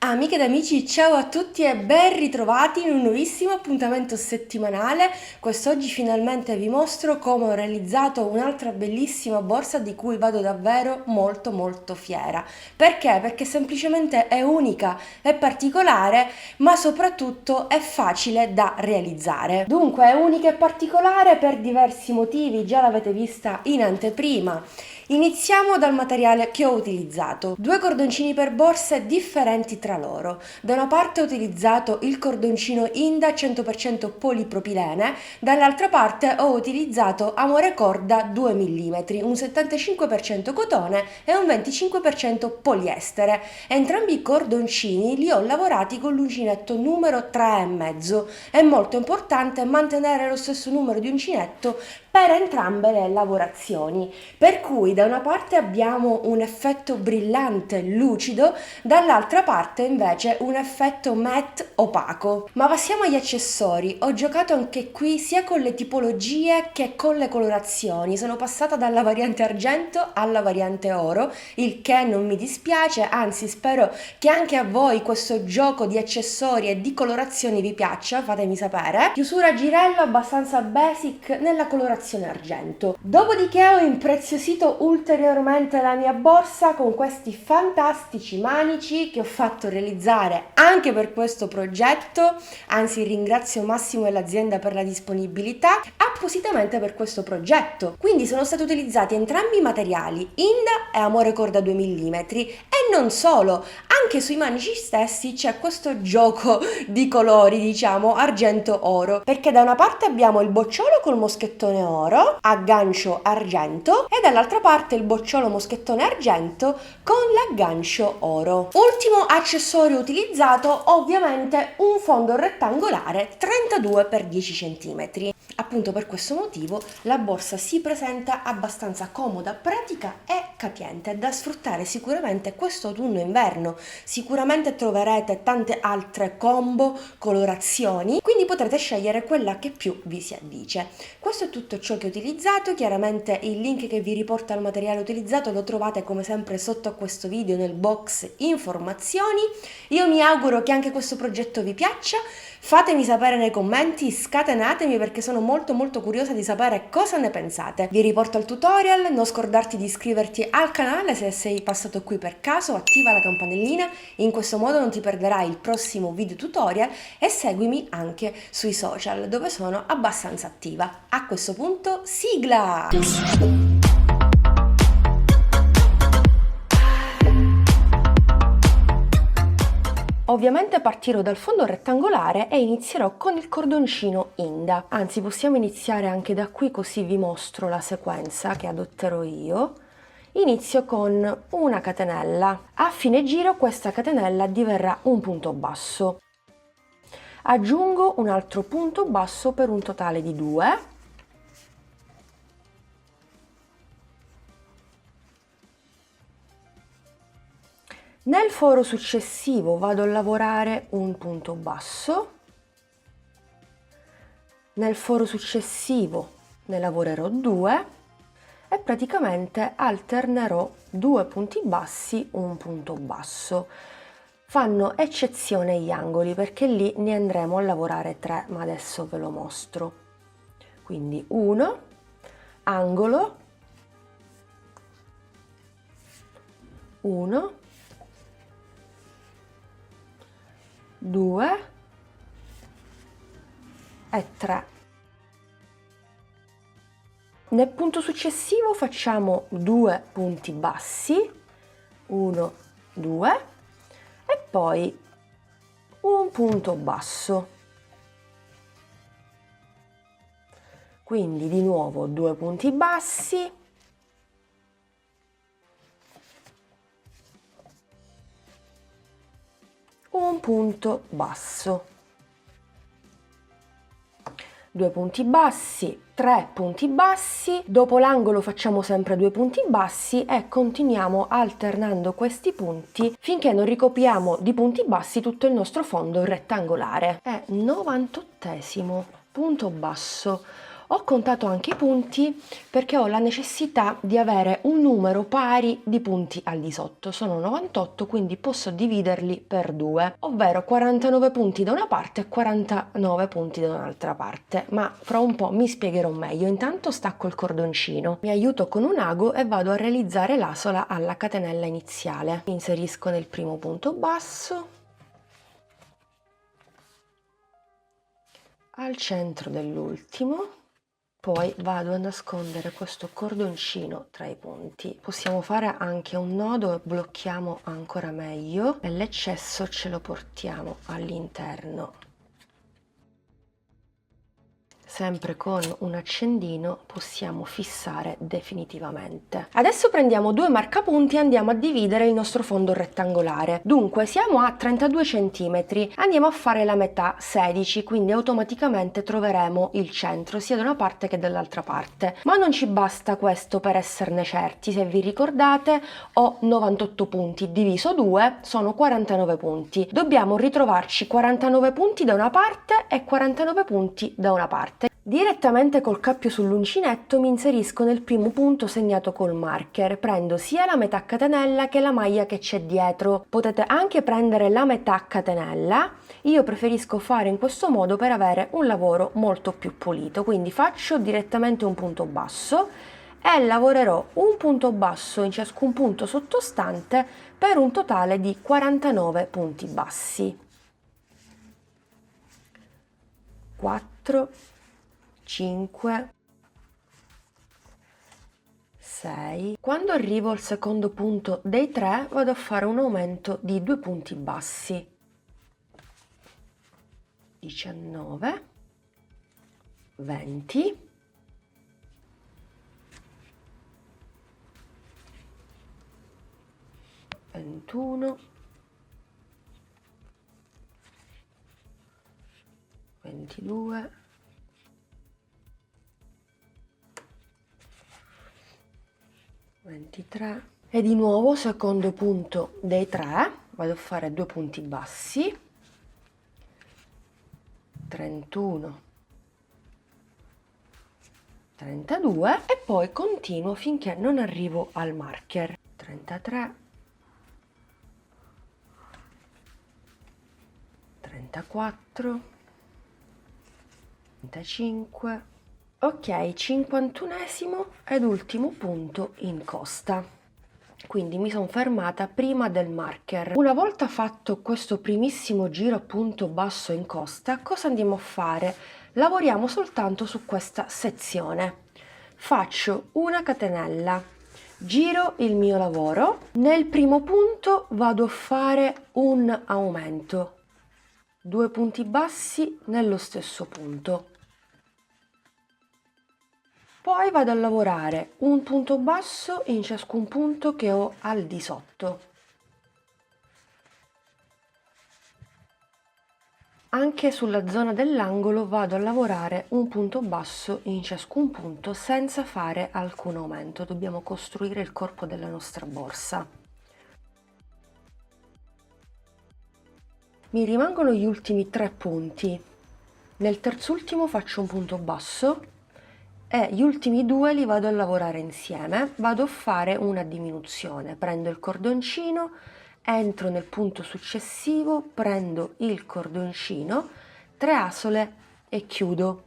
Amiche ed amici, ciao a tutti e ben ritrovati in un nuovissimo appuntamento settimanale. Quest'oggi finalmente vi mostro come ho realizzato un'altra bellissima borsa di cui vado davvero molto fiera. Perché? Perché semplicemente è unica, è particolare, ma soprattutto è facile da realizzare. Dunque è unica e particolare per diversi motivi, già l'avete vista in anteprima. Iniziamo dal materiale che ho utilizzato. Due cordoncini per borse differenti tra loro. Da una parte ho utilizzato il cordoncino Inda 100% polipropilene, dall'altra parte ho utilizzato Amore Corda 2 mm, un 75% cotone e un 25% poliestere. Entrambi i cordoncini li ho lavorati con l'uncinetto numero 3,5. È molto importante mantenere lo stesso numero di uncinetto per entrambe le lavorazioni, per cui da una parte abbiamo un effetto brillante lucido, dall'altra parte invece un effetto matte opaco. Ma passiamo agli accessori. Ho giocato anche qui sia con le tipologie che con le colorazioni. Sono passata dalla variante argento alla variante oro, il che non mi dispiace, anzi spero che anche a voi questo gioco di accessori e di colorazioni vi piaccia, fatemi sapere. Chiusura a girello abbastanza basic nella colorazione argento. Dopodiché ho impreziosito ulteriormente la mia borsa con questi fantastici manici che ho fatto realizzare anche per questo progetto, anzi ringrazio Massimo e l'azienda per la disponibilità appositamente per questo progetto. Quindi sono stati utilizzati entrambi i materiali, Inda e Amore Corda 2 mm, e non solo, anche sui manici stessi c'è questo gioco di colori, diciamo argento-oro, perché da una parte abbiamo il bocciolo col moschettone oro a gancio argento e dall'altra parte il bocciolo moschettone argento con l'aggancio oro. Ultimo accessorio utilizzato, ovviamente un fondo rettangolare 32x10 cm. Appunto per questo motivo la borsa si presenta abbastanza comoda, pratica e capiente, da sfruttare sicuramente questo autunno-inverno. Sicuramente troverete tante altre combo, colorazioni, quindi potrete scegliere quella che più vi si addice. Questo è tutto ciò che ho utilizzato, chiaramente il link che vi riporta al materiale utilizzato lo trovate come sempre sotto a questo video nel box informazioni. Io mi auguro che anche questo progetto vi piaccia, fatemi sapere nei commenti, scatenatemi perché sono molto curiosa di sapere cosa ne pensate. Vi riporto al tutorial, non scordarti di iscriverti al canale se sei passato qui per caso, attiva la campanellina, in questo modo non ti perderai il prossimo video tutorial e seguimi anche sui social dove sono abbastanza attiva. A questo punto, sigla! Ovviamente partirò dal fondo rettangolare e inizierò con il cordoncino Inda. Anzi, possiamo iniziare anche da qui così vi mostro la sequenza che adotterò io. Inizio con una catenella. A fine giro questa catenella diverrà un punto basso. Aggiungo un altro punto basso per un totale di 2. Nel foro successivo vado a lavorare un punto basso, nel foro successivo ne lavorerò 2 e praticamente alternerò 2 punti bassi, un punto basso. Fanno eccezione gli angoli perché lì ne andremo a lavorare 3, ma adesso ve lo mostro. Quindi 1, angolo, 1, 2 e 3. Nel punto successivo facciamo 2 punti bassi, 1, 2 e poi un punto basso. Quindi di nuovo 2 punti bassi, un punto basso, 2 punti bassi, 3 punti bassi, dopo l'angolo facciamo sempre 2 punti bassi e continuiamo alternando questi punti finché non ricopriamo di punti bassi tutto il nostro fondo rettangolare. È 98esimo punto basso. Ho contato anche i punti perché ho la necessità di avere un numero pari di punti al di sotto. Sono 98, quindi posso dividerli per 2, ovvero 49 punti da una parte e 49 punti da un'altra parte, ma fra un po' mi spiegherò meglio. Intanto stacco il cordoncino, mi aiuto con un ago e vado a realizzare l'asola alla catenella iniziale. Mi inserisco nel primo punto basso, al centro dell'ultimo, poi vado a nascondere questo cordoncino tra i punti. Possiamo fare anche un nodo e blocchiamo ancora meglio e l'eccesso ce lo portiamo all'interno. Sempre con un accendino possiamo fissare definitivamente. Adesso prendiamo due marcapunti e andiamo a dividere il nostro fondo rettangolare. Dunque siamo a 32 cm, andiamo a fare la metà 16, quindi automaticamente troveremo il centro sia da una parte che dall'altra parte. Ma non ci basta questo per esserne certi. Se vi ricordate, ho 98 punti diviso 2 sono 49 punti. Dobbiamo ritrovarci 49 punti da una parte e 49 punti da una parte. Direttamente col cappio sull'uncinetto mi inserisco nel primo punto segnato col marker, prendo sia la metà catenella che la maglia che c'è dietro. Potete anche prendere la metà catenella, io preferisco fare in questo modo per avere un lavoro molto più pulito, quindi faccio direttamente un punto basso e lavorerò un punto basso in ciascun punto sottostante per un totale di 49 punti bassi. 4, 5, 6. Quando arrivo al secondo punto dei 3 vado a fare un aumento di 2 punti bassi. 19, 20, 21, 22, 23 e di nuovo secondo punto dei 3 vado a fare 2 punti bassi, 31, 32 e poi continuo finché non arrivo al marker. 33, 34, 35. Ok, 51esimo ed ultimo punto in costa. Quindi mi sono fermata prima del marker. Una volta fatto questo primissimo giro a punto basso in costa, cosa andiamo a fare? Lavoriamo soltanto su questa sezione. Faccio una catenella, giro il mio lavoro, nel primo punto vado a fare un aumento, 2 punti bassi nello stesso punto. Poi vado a lavorare un punto basso in ciascun punto che ho al di sotto. Anche sulla zona dell'angolo vado a lavorare un punto basso in ciascun punto senza fare alcun aumento. Dobbiamo costruire il corpo della nostra borsa. Mi rimangono gli ultimi 3 punti. Nel terzultimo faccio un punto basso e gli ultimi 2 li vado a lavorare insieme. Vado a fare una diminuzione, prendo il cordoncino, entro nel punto successivo, prendo il cordoncino, 3 asole e chiudo.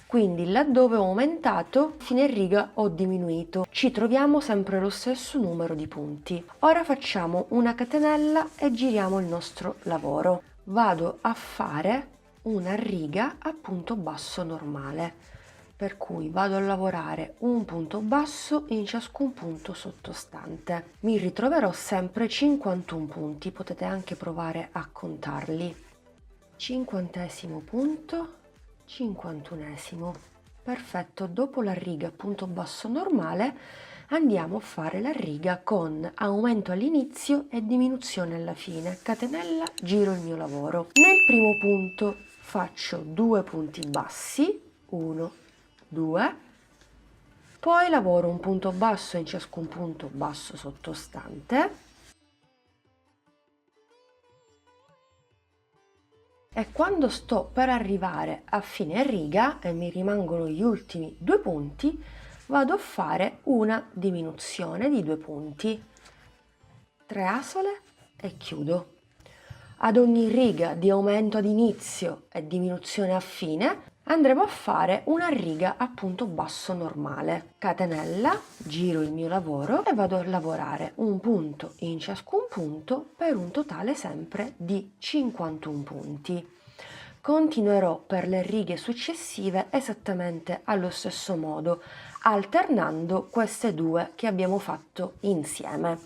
Quindi laddove ho aumentato, fine riga ho diminuito. Ci troviamo sempre lo stesso numero di punti. Ora facciamo una catenella e giriamo il nostro lavoro. Vado a fare una riga a punto basso normale, per cui vado a lavorare un punto basso in ciascun punto sottostante. Mi ritroverò sempre 51 punti, potete anche provare a contarli. 50esimo punto, 51esimo. Perfetto, dopo la riga a punto basso normale andiamo a fare la riga con aumento all'inizio e diminuzione alla fine. Catenella, giro il mio lavoro. Nel primo punto faccio 2 punti bassi, 1, 2, poi lavoro un punto basso in ciascun punto basso sottostante, E quando sto per arrivare a fine riga e mi rimangono gli ultimi 2 punti, vado a fare una diminuzione di 2 punti, 3 asole e chiudo. Ad ogni riga di aumento ad inizio e diminuzione a fine andremo a fare una riga a punto basso normale. Catenella, giro il mio lavoro e vado a lavorare un punto in ciascun punto per un totale sempre di 51 punti. Continuerò per le righe successive esattamente allo stesso modo, alternando queste due che abbiamo fatto insieme.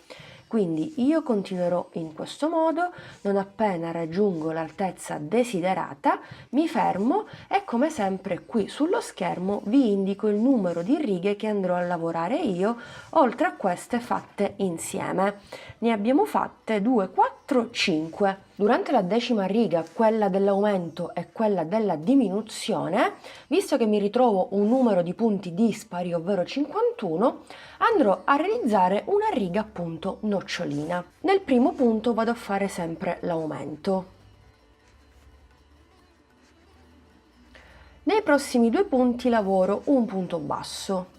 Quindi io continuerò in questo modo, non appena raggiungo l'altezza desiderata mi fermo e come sempre qui sullo schermo vi indico il numero di righe che andrò a lavorare io, oltre a queste fatte insieme. Ne abbiamo fatte 2, 4, 5. Durante la 10ª riga, quella dell'aumento e quella della diminuzione, visto che mi ritrovo un numero di punti dispari, ovvero 51, andrò a realizzare una riga appunto nocciolina. Nel primo punto vado a fare sempre l'aumento. Nei prossimi 2 punti lavoro un punto basso.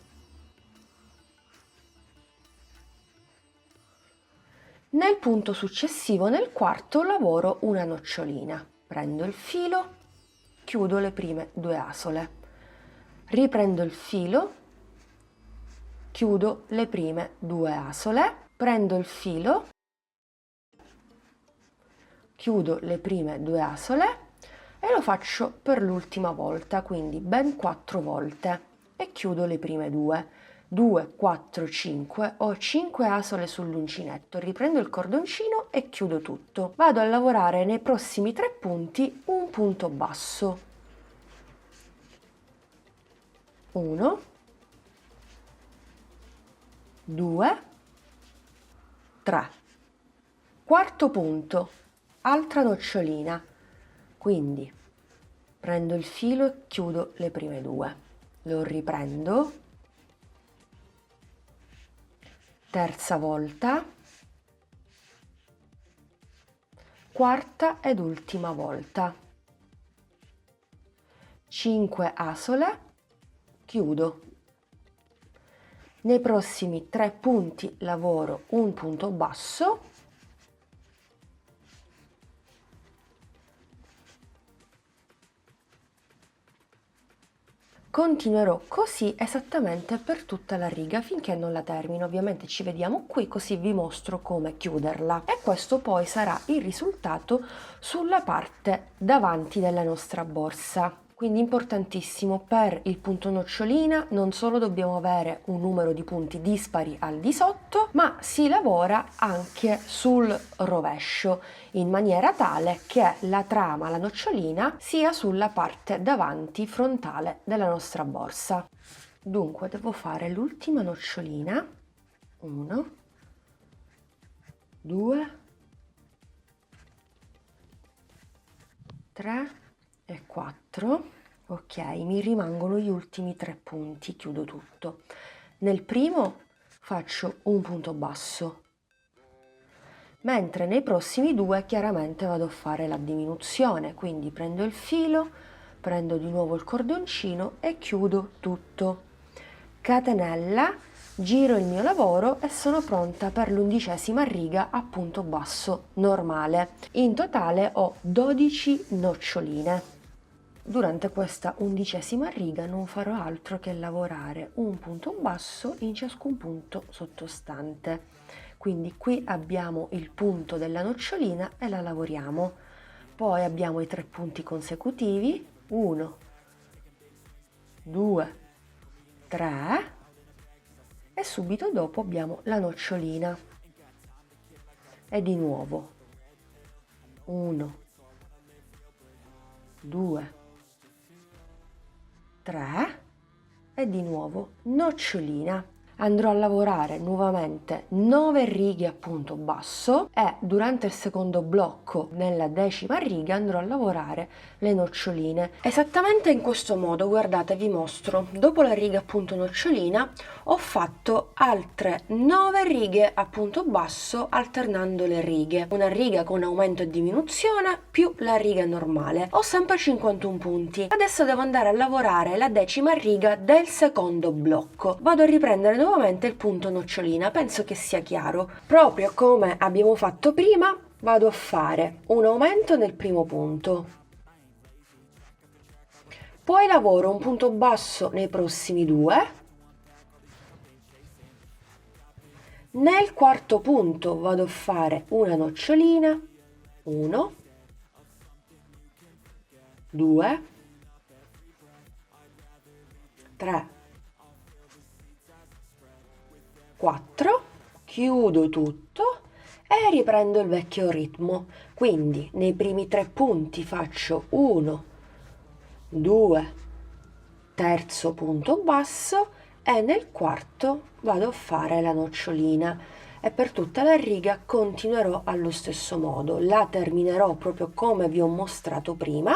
Nel punto successivo, nel quarto, lavoro una nocciolina. Prendo il filo, chiudo le prime 2 asole. Riprendo il filo, chiudo le prime 2 asole, prendo il filo, chiudo le prime 2 asole e lo faccio per l'ultima volta, quindi ben 4 volte e chiudo le prime 2. 2, 4, 5, ho 5 asole sull'uncinetto, riprendo il cordoncino e chiudo tutto. Vado a lavorare nei prossimi 3 punti un punto basso. 1, 2, 3. Quarto punto, altra nocciolina, quindi prendo il filo e chiudo le prime 2. Lo riprendo. Terza volta, quarta ed ultima volta. 5 asole, chiudo. Nei prossimi 3 punti lavoro un punto basso, continuerò così esattamente per tutta la riga finché non la termino. Ovviamente ci vediamo qui, così vi mostro come chiuderla. E questo poi sarà il risultato sulla parte davanti della nostra borsa. Quindi importantissimo, per il punto nocciolina non solo dobbiamo avere un numero di punti dispari al di sotto, ma si lavora anche sul rovescio, in maniera tale che la trama, la nocciolina, sia sulla parte davanti frontale della nostra borsa. Dunque devo fare l'ultima nocciolina, 1, 2, 3 e 4. Ok, mi rimangono gli ultimi 3 punti, chiudo tutto. Nel primo faccio un punto basso, mentre nei prossimi 2 chiaramente vado a fare la diminuzione, quindi prendo il filo, prendo di nuovo il cordoncino e chiudo tutto. Catenella, giro il mio lavoro e sono pronta per l'11ª riga a punto basso normale. In totale ho 12 noccioline. Durante questa 11ª riga non farò altro che lavorare un punto basso in ciascun punto sottostante. Quindi qui abbiamo il punto della nocciolina e la lavoriamo. Poi abbiamo i 3 punti consecutivi, 1, 2, 3 e subito dopo abbiamo la nocciolina. E di nuovo 1, 2, 3 e di nuovo nocciolina. andrò a lavorare nuovamente 9 righe a punto basso e durante il secondo blocco nella 10ª riga andrò a lavorare le noccioline. Esattamente in questo modo, guardate, vi mostro, dopo la riga a punto nocciolina ho fatto altre 9 righe a punto basso alternando le righe, una riga con aumento e diminuzione più la riga normale. Ho sempre 51 punti. Adesso devo andare a lavorare la 10ª riga del secondo blocco. Vado a riprendere nuovamente il punto nocciolina, penso che sia chiaro. Proprio come abbiamo fatto prima, vado a fare un aumento nel primo punto, poi lavoro un punto basso nei prossimi due, nel quarto punto vado a fare una nocciolina, 1, 2, 3, 4, chiudo tutto e riprendo il vecchio ritmo. Quindi nei primi 3 punti faccio 1, 2, terzo punto basso e nel quarto vado a fare la nocciolina e per tutta la riga continuerò allo stesso modo, la terminerò proprio come vi ho mostrato prima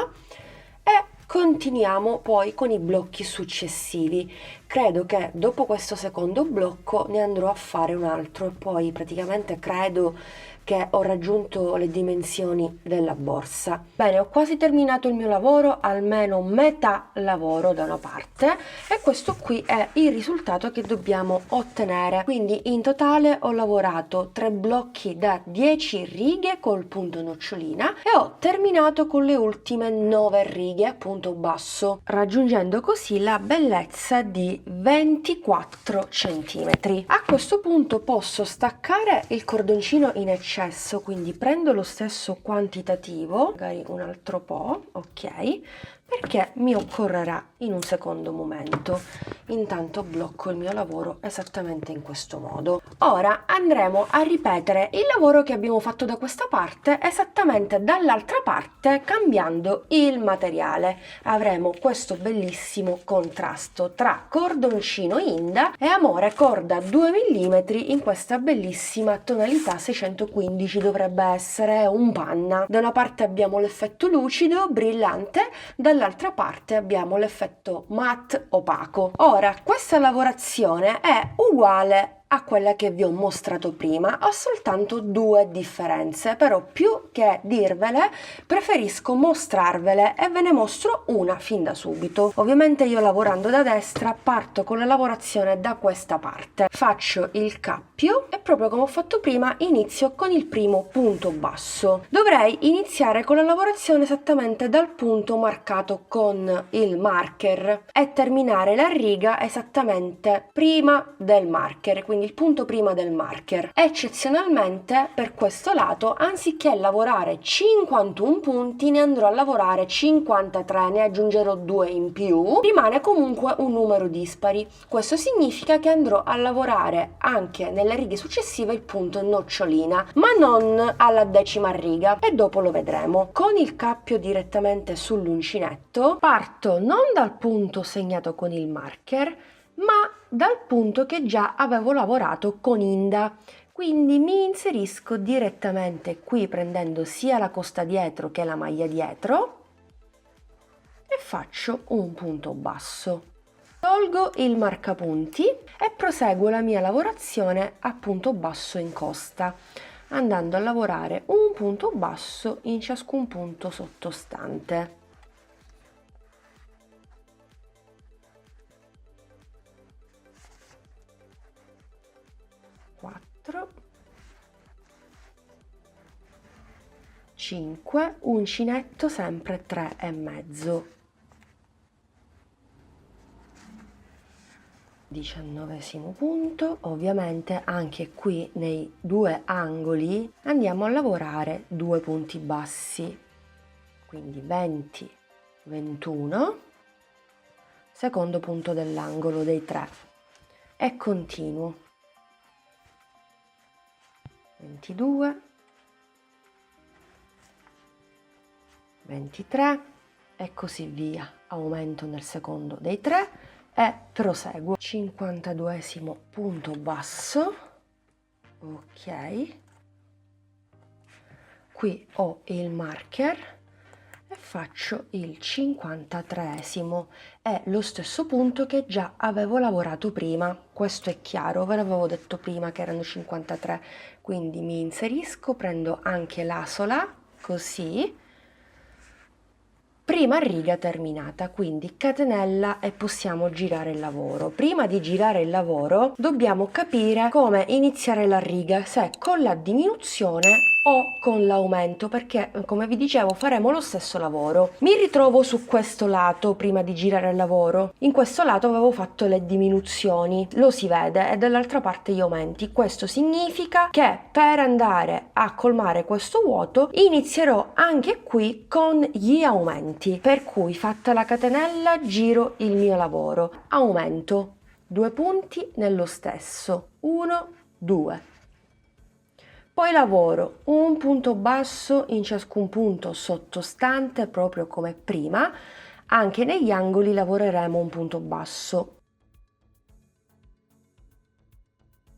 e continuiamo poi con i blocchi successivi. Credo che dopo questo secondo blocco ne andrò a fare un altro e poi praticamente credo che ho raggiunto le dimensioni della borsa. Bene, ho quasi terminato il mio lavoro, almeno metà lavoro da una parte, e questo qui è il risultato che dobbiamo ottenere. Quindi in totale ho lavorato 3 blocchi da 10 righe col punto nocciolina e ho terminato con le ultime 9 righe a punto basso, raggiungendo così la bellezza di 24 centimetri. A questo punto posso staccare il cordoncino in eccesso, quindi prendo lo stesso quantitativo, magari un altro po', ok, perché mi occorrerà in un secondo momento. Intanto blocco il mio lavoro esattamente in questo modo. Ora andremo a ripetere il lavoro che abbiamo fatto da questa parte esattamente dall'altra parte, cambiando il materiale. Avremo questo bellissimo contrasto tra cordoncino Inda e amore corda 2 mm in questa bellissima tonalità 615, dovrebbe essere un panna. Da una parte abbiamo l'effetto lucido, brillante, dall'altra parte abbiamo l'effetto matte opaco. Ora, questa lavorazione è uguale a quella che vi ho mostrato prima, ho soltanto 2 differenze, però più che dirvele preferisco mostrarvele e ve ne mostro una fin da subito. Ovviamente io, lavorando da destra, parto con la lavorazione da questa parte, faccio il cappio e proprio come ho fatto prima inizio con il primo punto basso. Dovrei iniziare con la lavorazione esattamente dal punto marcato con il marker e terminare la riga esattamente prima del marker, quindi il punto prima del marker. Eccezionalmente per questo lato, anziché lavorare 51 punti, ne andrò a lavorare 53, ne aggiungerò 2 in più, rimane comunque un numero dispari. Questo significa che andrò a lavorare anche nelle righe successive il punto nocciolina, ma non alla 10ª riga, e dopo lo vedremo. Con il cappio direttamente sull'uncinetto parto non dal punto segnato con il marker, ma dal punto che già avevo lavorato con Inda. Quindi mi inserisco direttamente qui prendendo sia la costa dietro che la maglia dietro e faccio un punto basso. Tolgo il marcapunti e proseguo la mia lavorazione a punto basso in costa, andando a lavorare un punto basso in ciascun punto sottostante. 5, uncinetto sempre 3,5. 19° punto. Ovviamente anche qui nei 2 angoli andiamo a lavorare 2 punti bassi, quindi 20, 21, secondo punto dell'angolo dei 3, e continuo 22, 23 e così via. Aumento nel secondo dei 3 e proseguo. 52esimo punto basso, ok, qui ho il marker e faccio il 53esimo, è lo stesso punto che già avevo lavorato prima, questo è chiaro, ve l'avevo detto prima che erano 53, quindi mi inserisco, prendo anche l'asola, così, prima riga terminata, quindi catenella e possiamo girare il lavoro. Prima di girare il lavoro dobbiamo capire come iniziare la riga, se con la diminuzione o con l'aumento, perché come vi dicevo faremo lo stesso lavoro. Mi ritrovo su questo lato prima di girare il lavoro. In questo lato avevo fatto le diminuzioni, lo si vede, e dall'altra parte gli aumenti. Questo significa che per andare a colmare questo vuoto inizierò anche qui con gli aumenti, per cui fatta la catenella giro il mio lavoro, aumento 2 punti nello stesso, 1 2, poi lavoro un punto basso in ciascun punto sottostante proprio come prima, anche negli angoli lavoreremo un punto basso.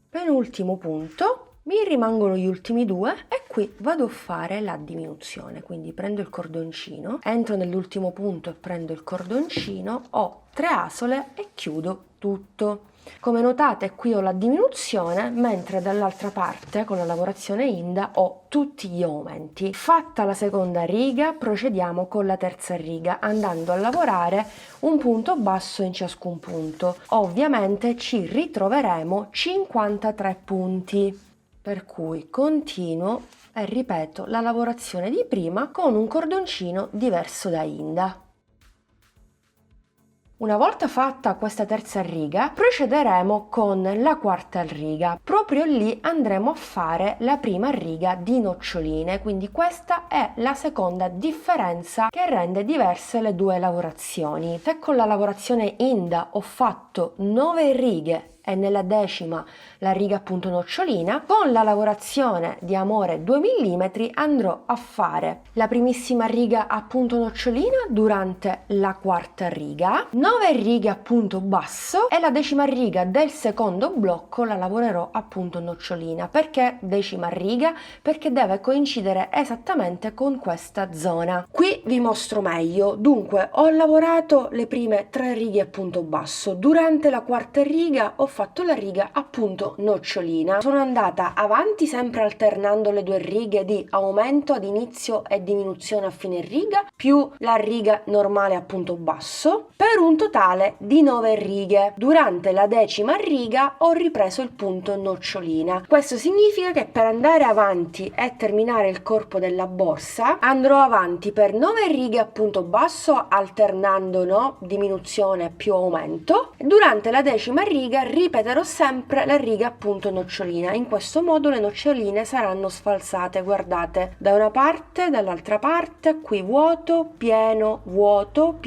Penultimo punto, mi rimangono gli ultimi 2 e qui vado a fare la diminuzione, quindi prendo il cordoncino, entro nell'ultimo punto e prendo il cordoncino, ho 3 asole e chiudo tutto. Come notate qui ho la diminuzione, mentre dall'altra parte con la lavorazione Inda ho tutti gli aumenti. Fatta la seconda riga procediamo con la terza riga andando a lavorare un punto basso in ciascun punto. Ovviamente ci ritroveremo 53 punti, per cui continuo e ripeto la lavorazione di prima con un cordoncino diverso da Inda. Una volta fatta questa terza riga, procederemo con la quarta riga. Proprio lì andremo a fare la prima riga di noccioline, quindi questa è la seconda differenza che rende diverse le due lavorazioni. Se con la lavorazione Inda ho fatto 9 righe e nella decima la riga appunto nocciolina, con la lavorazione di Amore 2 mm andrò a fare la primissima riga appunto nocciolina durante la quarta riga, 9 righe appunto basso, e la decima riga del secondo blocco la lavorerò appunto nocciolina. Perché decima riga? Perché deve coincidere esattamente con questa zona. Qui vi mostro meglio. Dunque ho lavorato le prime 3 righe appunto basso, durante la quarta riga ho fatto la riga appunto nocciolina, sono andata avanti sempre alternando le 2 righe di aumento ad inizio e diminuzione a fine riga più la riga normale appunto basso, per un totale di 9 righe. Durante la decima riga ho ripreso il punto nocciolina. Questo significa che per andare avanti e terminare il corpo della borsa andrò avanti per 9 righe appunto basso alternando, no, diminuzione più aumento. Durante la decima riga ripeterò sempre la riga appunto nocciolina. In questo modo le noccioline saranno sfalsate, guardate, da una parte, dall'altra parte, qui vuoto, pieno, vuoto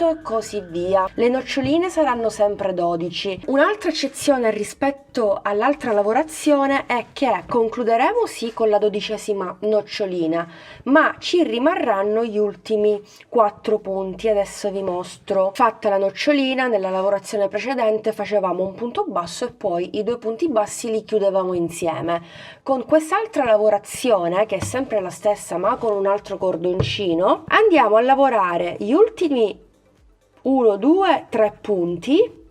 e così via. Le noccioline saranno sempre 12. Un'altra eccezione rispetto all'altra lavorazione è che concluderemo sì con la 12ª nocciolina, ma ci rimarranno gli ultimi 4 punti. Adesso vi mostro. Fatta la nocciolina, nella lavorazione precedente facevamo un punto basso e poi i 2 punti bassi li chiudevamo insieme. Con quest'altra lavorazione, che è sempre la stessa ma con un altro cordoncino, andiamo a lavorare gli ultimi 1 2 3 punti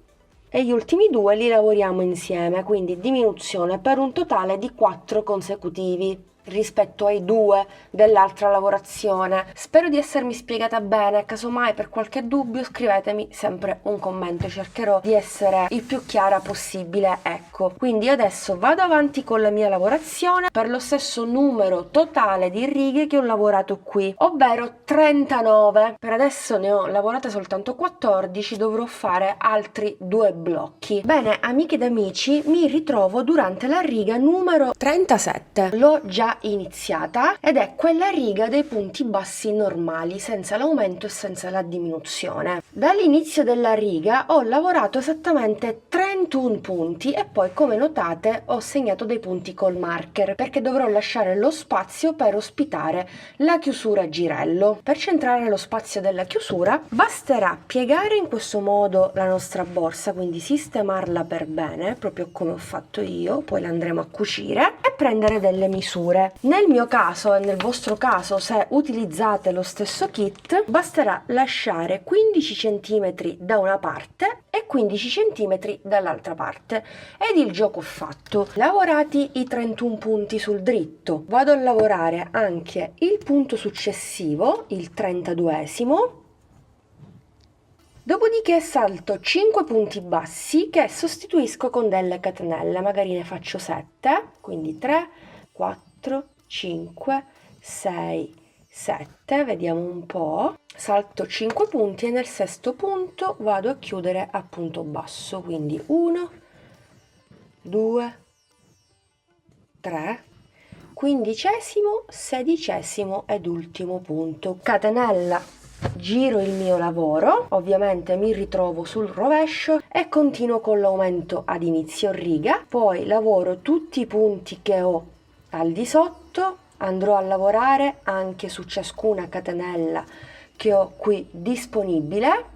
e gli ultimi 2 li lavoriamo insieme, quindi diminuzione per un totale di 4 consecutivi rispetto ai 2 dell'altra lavorazione. Spero di essermi spiegata bene, casomai per qualche dubbio scrivetemi sempre un commento, cercherò di essere il più chiara possibile. Ecco, quindi adesso vado avanti con la mia lavorazione per lo stesso numero totale di righe che ho lavorato qui, ovvero 39. Per adesso ne ho lavorate soltanto 14, dovrò fare altri 2 blocchi. Bene, amiche ed amici, mi ritrovo durante la riga numero 37. L'ho già riga iniziata ed è quella riga dei punti bassi normali, senza l'aumento e senza la diminuzione. Dall'inizio della riga ho lavorato esattamente 31 punti e poi, come notate, ho segnato dei punti col marker perché dovrò lasciare lo spazio per ospitare la chiusura a girello. Per centrare lo spazio della chiusura basterà piegare in questo modo la nostra borsa, quindi sistemarla per bene, proprio come ho fatto io, poi la andremo a cucire e prendere delle misure. Nel mio caso e nel vostro caso, se utilizzate lo stesso kit, basterà lasciare 15 cm da una parte e 15 cm dall'altra parte ed il gioco fatto. Lavorati i 31 punti sul dritto, vado a lavorare anche il punto successivo, il 32esimo. Dopodiché salto 5 punti bassi che sostituisco con delle catenelle, magari ne faccio 7, quindi 3, 4, 5, 6, 7, vediamo un po'. Salto 5 punti e nel sesto punto vado a chiudere a punto basso, quindi 1, 2, 3, quindicesimo, sedicesimo ed ultimo punto. Catenella. Giro il mio lavoro, ovviamente mi ritrovo sul rovescio e continuo con l'aumento ad inizio riga, poi lavoro tutti i punti che ho al di sotto, andrò a lavorare anche su ciascuna catenella che ho qui disponibile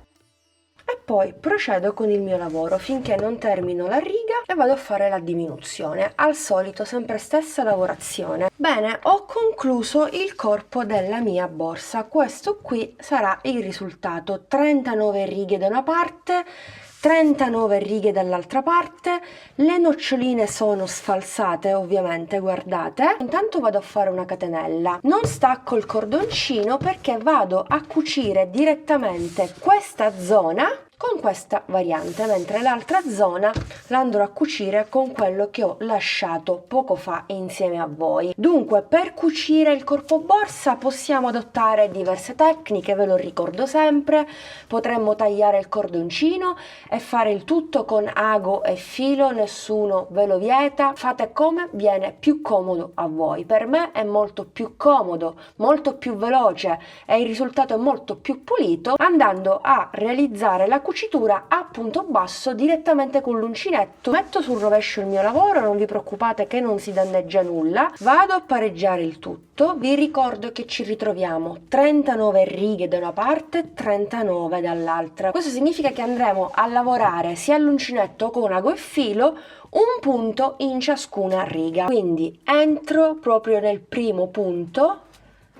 e poi procedo con il mio lavoro finché non termino la riga e vado a fare la diminuzione. Al solito sempre stessa lavorazione. Bene, ho concluso il corpo della mia borsa. Questo qui sarà il risultato: 39 righe da una parte, 39 righe dall'altra parte. Le noccioline sono sfalsate, ovviamente, guardate. Intanto vado a fare una catenella, non stacco il cordoncino perché vado a cucire direttamente questa zona con questa variante, mentre l'altra zona la andrò a cucire con quello che ho lasciato poco fa insieme a voi. Dunque, per cucire il corpo borsa possiamo adottare diverse tecniche, ve lo ricordo sempre. Potremmo tagliare il cordoncino e fare il tutto con ago e filo, nessuno ve lo vieta, fate come viene più comodo a voi. Per me è molto più comodo, molto più veloce e il risultato è molto più pulito andando a realizzare la cucitura a punto basso direttamente con l'uncinetto. Metto sul rovescio il mio lavoro, non vi preoccupate che non si danneggia nulla, vado a pareggiare il tutto. Vi ricordo che ci ritroviamo 39 righe da una parte, 39 dall'altra. Questo significa che andremo a lavorare sia all'uncinetto con ago e filo un punto in ciascuna riga, quindi entro proprio nel primo punto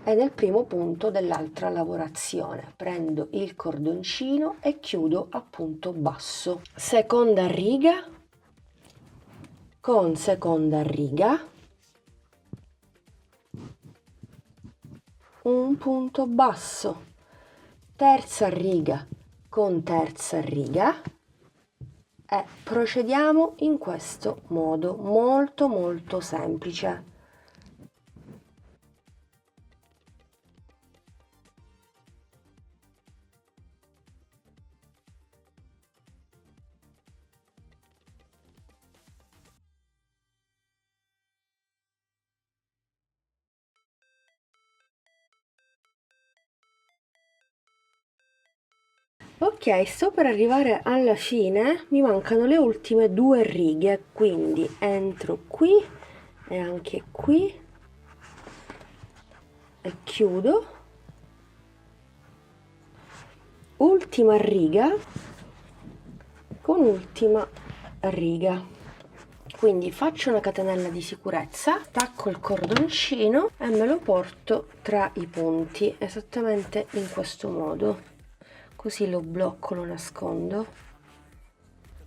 e nel primo punto dell'altra lavorazione prendo il cordoncino e chiudo a punto basso. Seconda riga con seconda riga, un punto basso, terza riga con terza riga e procediamo in questo modo molto molto semplice. Ok, sto per arrivare alla fine, mi mancano le ultime 2 righe, quindi entro qui e anche qui e chiudo. Ultima riga con ultima riga, quindi faccio una catenella di sicurezza, tacco il cordoncino e me lo porto tra i punti esattamente in questo modo, così lo blocco, lo nascondo.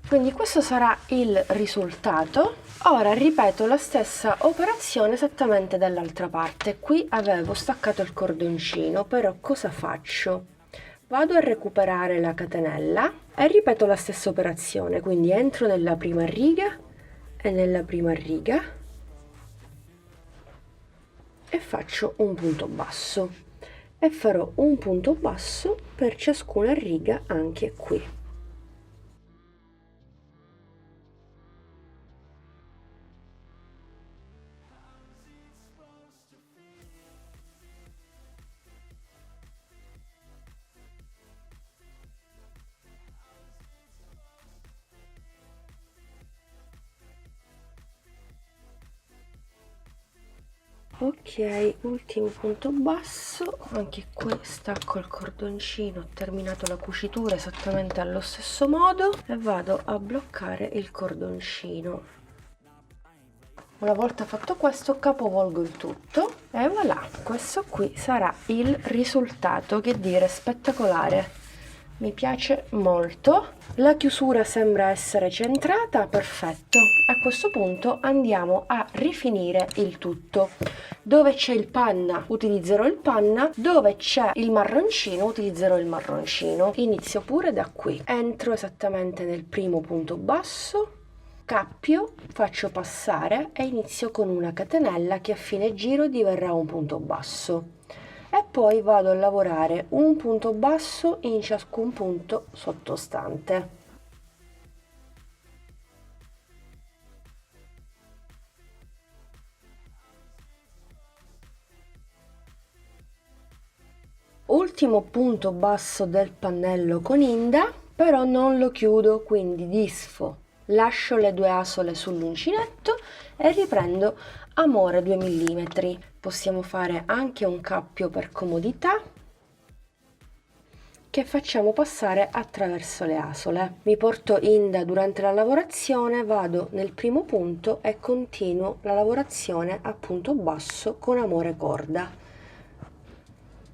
Quindi questo sarà il risultato. Ora ripeto la stessa operazione esattamente dall'altra parte. Qui avevo staccato il cordoncino, però cosa faccio? Vado a recuperare la catenella e ripeto la stessa operazione, quindi entro nella prima riga e nella prima riga e faccio un punto basso e farò un punto basso per ciascuna riga anche qui. Ok, ultimo punto basso, anche qui stacco il cordoncino, ho terminato la cucitura esattamente allo stesso modo e vado a bloccare il cordoncino. Una volta fatto questo capovolgo il tutto e voilà, questo qui sarà il risultato, che dire, spettacolare. Mi piace molto, la chiusura sembra essere centrata, perfetto. A questo punto andiamo a rifinire il tutto. Dove c'è il panna utilizzerò il panna, dove c'è il marroncino utilizzerò il marroncino. Inizio pure da qui, entro esattamente nel primo punto basso, cappio, faccio passare e inizio con una catenella che a fine giro diverrà un punto basso. E poi vado a lavorare un punto basso in ciascun punto sottostante. Ultimo punto basso del pannello con Inda, però non lo chiudo, quindi disfo, lascio le 2 asole sull'uncinetto e riprendo amore 2 mm. Possiamo fare anche un cappio per comodità che facciamo passare attraverso le asole. Mi porto Inda durante la lavorazione, vado nel primo punto e continuo la lavorazione a punto basso con amore corda.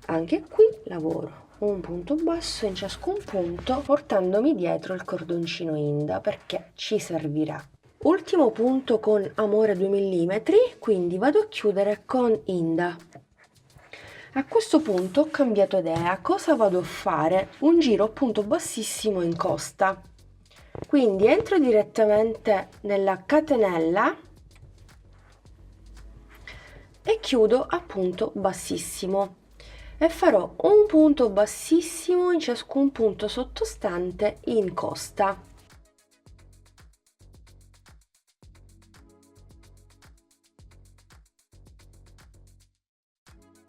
Anche qui lavoro un punto basso in ciascun punto, portandomi dietro il cordoncino Inda perché ci servirà. Ultimo punto con amore 2 mm, quindi vado a chiudere con Inda. A questo punto ho cambiato idea, cosa vado a fare? Un giro a punto bassissimo in costa, quindi entro direttamente nella catenella e chiudo a punto bassissimo e farò un punto bassissimo in ciascun punto sottostante in costa.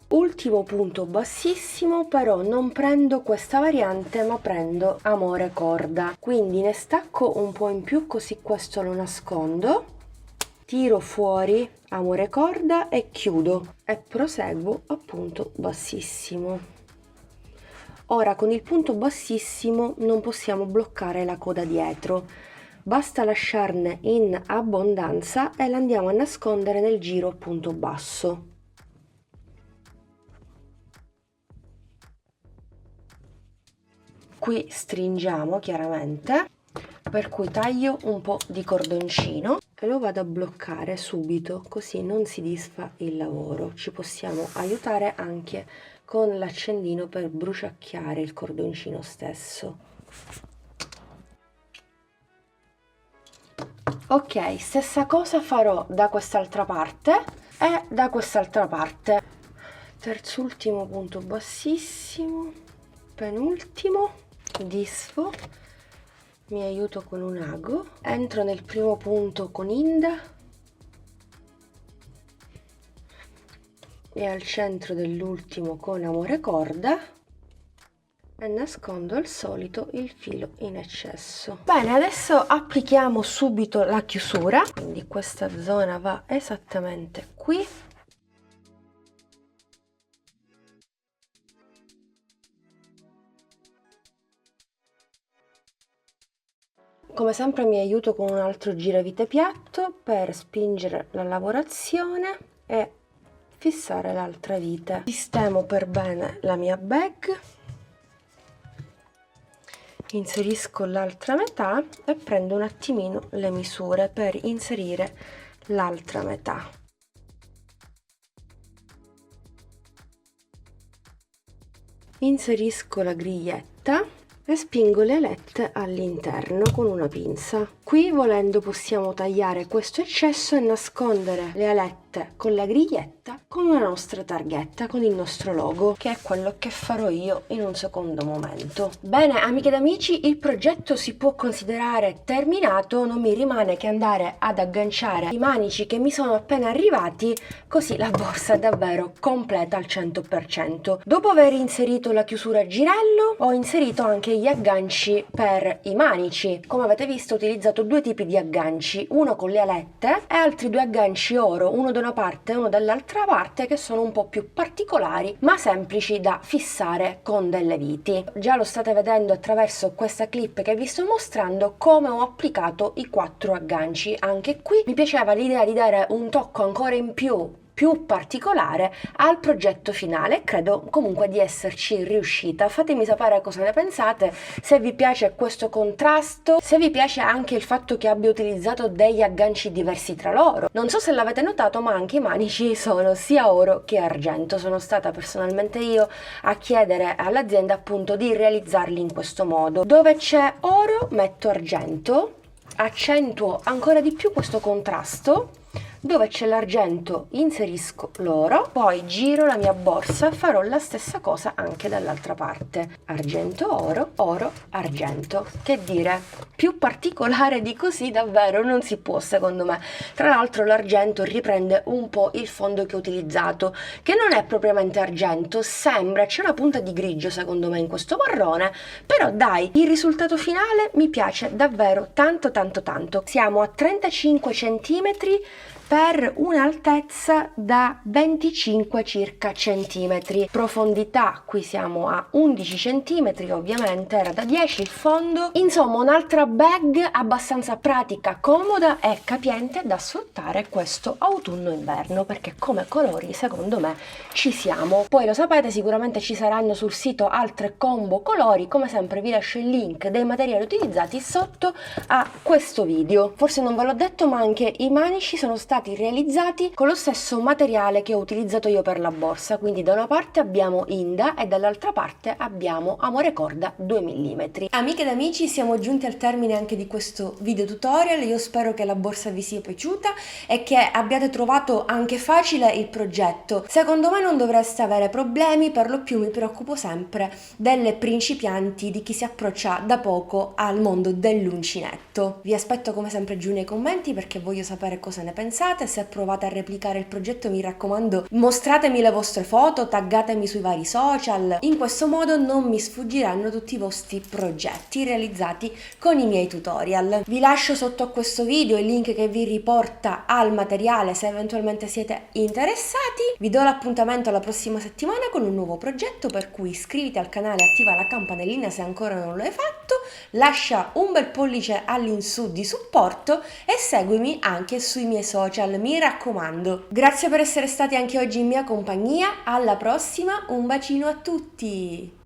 Ultimo punto bassissimo, però non prendo questa variante ma prendo amore corda, quindi ne stacco un po' in più così questo lo nascondo, tiro fuori amore corda e chiudo e proseguo a punto bassissimo. Ora con il punto bassissimo non possiamo bloccare la coda dietro, basta lasciarne in abbondanza e la andiamo a nascondere nel giro a punto basso. Qui stringiamo chiaramente, per cui taglio un po' di cordoncino e lo vado a bloccare subito, così non si disfa il lavoro. Ci possiamo aiutare anche con l'accendino per bruciacchiare il cordoncino stesso. Ok, stessa cosa farò da quest'altra parte e da quest'altra parte. Terzultimo punto bassissimo, penultimo, disfo, mi aiuto con un ago, entro nel primo punto con Inda e al centro dell'ultimo con amore corda e nascondo al solito il filo in eccesso. Bene, adesso applichiamo subito la chiusura, quindi questa zona va esattamente qui. Come sempre mi aiuto con un altro giravite piatto per spingere la lavorazione e fissare l'altra vite. Sistemo per bene la mia bag, inserisco l'altra metà e prendo un attimino le misure per inserire l'altra metà. Inserisco la griglietta e spingo le alette all'interno con una pinza. Qui volendo possiamo tagliare questo eccesso e nascondere le alette con la griglietta con una nostra targhetta, con il nostro logo, che è quello che farò io in un secondo momento. Bene amiche ed amici, il progetto si può considerare terminato, non mi rimane che andare ad agganciare i manici che mi sono appena arrivati, così la borsa è davvero completa al 100%. Dopo aver inserito la chiusura a girello ho inserito anche gli agganci per i manici. Come avete visto ho utilizzato utilizzato due tipi di agganci, uno con le alette e altri due agganci oro, uno da una parte e uno dall'altra parte, che sono un po' più particolari ma semplici da fissare con delle viti. Già lo state vedendo attraverso questa clip che vi sto mostrando come ho applicato i 4 agganci. Anche qui mi piaceva l'idea di dare un tocco ancora in più particolare al progetto finale. Credo comunque di esserci riuscita. Fatemi sapere cosa ne pensate, se vi piace questo contrasto, se vi piace anche il fatto che abbia utilizzato degli agganci diversi tra loro. Non so se l'avete notato, ma anche i manici sono sia oro che argento. Sono stata personalmente io a chiedere all'azienda appunto di realizzarli in questo modo. Dove c'è oro metto argento, accentuo ancora di più questo contrasto. Dove c'è l'argento inserisco l'oro, poi giro la mia borsa e farò la stessa cosa anche dall'altra parte. Argento, oro, oro, argento. Che dire, più particolare di così davvero non si può, secondo me. Tra l'altro l'argento riprende un po' il fondo che ho utilizzato, che non è propriamente argento, sembra, c'è una punta di grigio secondo me in questo marrone, però dai, il risultato finale mi piace davvero tanto tanto tanto. Siamo a 35 centimetri per un'altezza da 25 circa centimetri. Profondità qui siamo a 11 centimetri, ovviamente era da 10 il fondo. Insomma, un'altra bag abbastanza pratica, comoda e capiente da sfruttare questo autunno-inverno, perché come colori secondo me ci siamo. Poi lo sapete, sicuramente ci saranno sul sito altre combo colori. Come sempre vi lascio il link dei materiali utilizzati sotto a questo video. Forse non ve l'ho detto, ma anche i manici sono stati realizzati con lo stesso materiale che ho utilizzato io per la borsa, quindi da una parte abbiamo Inda e dall'altra parte abbiamo Amore Corda 2 mm. Amiche ed amici, siamo giunti al termine anche di questo video tutorial. Io spero che la borsa vi sia piaciuta e che abbiate trovato anche facile il progetto. Secondo me non dovreste avere problemi, per lo più mi preoccupo sempre delle principianti, di chi si approccia da poco al mondo dell'uncinetto. Vi aspetto come sempre giù nei commenti perché voglio sapere cosa ne pensate. Se provate a replicare il progetto, mi raccomando, mostratemi le vostre foto, taggatemi sui vari social. In questo modo non mi sfuggiranno tutti i vostri progetti realizzati con i miei tutorial. Vi lascio sotto a questo video il link che vi riporta al materiale se eventualmente siete interessati. Vi do l'appuntamento alla prossima settimana con un nuovo progetto, per cui iscriviti al canale e attiva la campanellina se ancora non lo hai fatto, lascia un bel pollice all'insù di supporto e seguimi anche sui miei social, mi raccomando. Grazie per essere stati anche oggi in mia compagnia, alla prossima, un bacino a tutti!